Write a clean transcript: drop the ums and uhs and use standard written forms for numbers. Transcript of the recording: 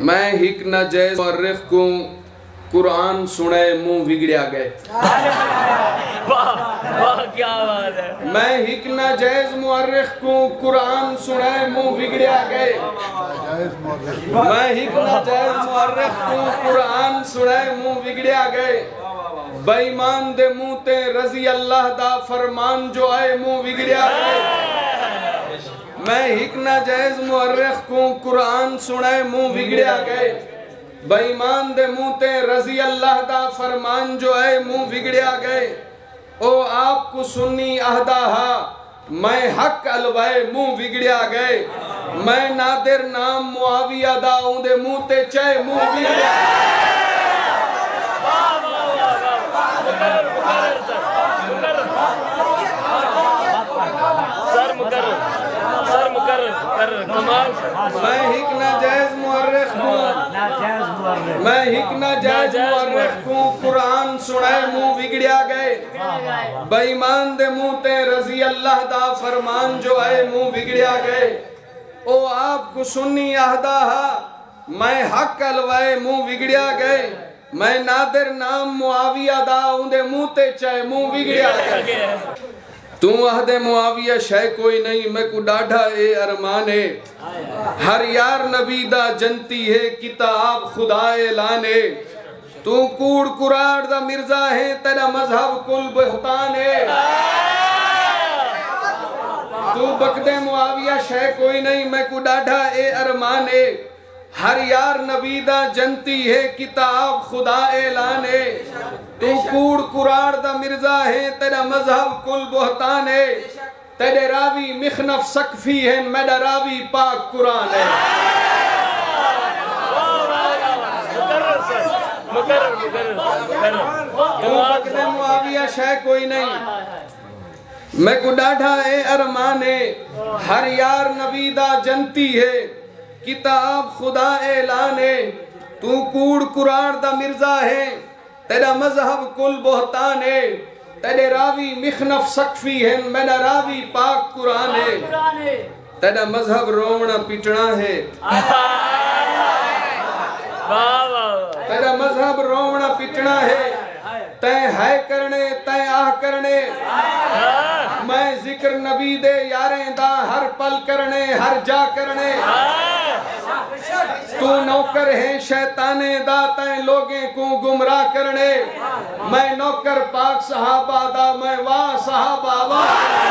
میں ہک نہ جیز مورخ کو قرآن سنے منہ بگڑیا گئے کیا بات ہے میں ہک نہ جیز مورخ کو قرآن سنے منہ بگڑیا گئے میں ہک نہ جیز مورخ کو قرآن سنے منہ بگڑیا گئے بے ایمان دے منہ تے رضی اللہ دا فرمان جو آئے منہ بگڑیا گئے میں ہک نہ جیز مورخ کو قرآن سنے منہ بگڑیا گئے بے ایمان دے منہ تے رضی اللہ دا فرمان جو ہے منہ بگڑیا گئے او آپ کو سنی عہدہ ہا میں حق الوائے منہ بگڑیا گئے میں نادر نام معاویہ دا اون دے منہ تے چاہے منہ بگڑیا میں ہک نہ جائز مورخ کو قرآن سنائے منہ بگڑیا گئے بے ایمان دے منہ تے رضی اللہ دا فرمان جو ہے منہ بگڑیا گئے او آپ کو سنی عہدہ ہا میں حق الوائے منہ بگڑیا گئے میں نادر نام معاویہ دا اون دے منہ تے چاہے منہ بگڑیا گئے تو عہد معاویہ شے کوئی نہیں میں کو ڈاڑھا اے ارمان ہے ہر یار نبی دا جنتی ہے کتاب خدا اعلان ہے تو کوڑ کراڑ دا مرزا ہے تیرا مذہب کل بہتان ہے تو بقد معاویہ شے کوئی نہیں میں کو ڈاڑھا اے ارمان ہے ہر یار نبی دا جنتی ہے کتاب خدا اعلان ہے تو کوڑ کراڑ دا مرزا ہے تیرا مذہب کل بہتان ہے تیرے راوی مخنف سقفی ہے میرا راوی پاک قرآن ہے تو بقد معاویہ شے کوئی نہیں میں کو ڈاڑھا اے ارمان ہے ہر یار نبی دا جنتی ہے کتاب خدا اعلان ہے تو کوڑ کراڑ دا مرزا ہے تیرا مذہب کل بہتان ہے تیرے راوی مخنف سقفی ہے میرا راوی پاک قرآن ہے تیرا مذہب رونا پٹنا ہے تیرا مذہب رونا پٹنا ہے تیں ہے کرنے تیں آہ کرنے میں ذکر نبی دے یاریں دا ہر پل کرنے ہر جا کرنے تو نوکر ہے شیطانے دا تیں لوگیں کو گمراہ کرنے میں نوکر پاک صحابہ دا میں واہ صحابہ واہ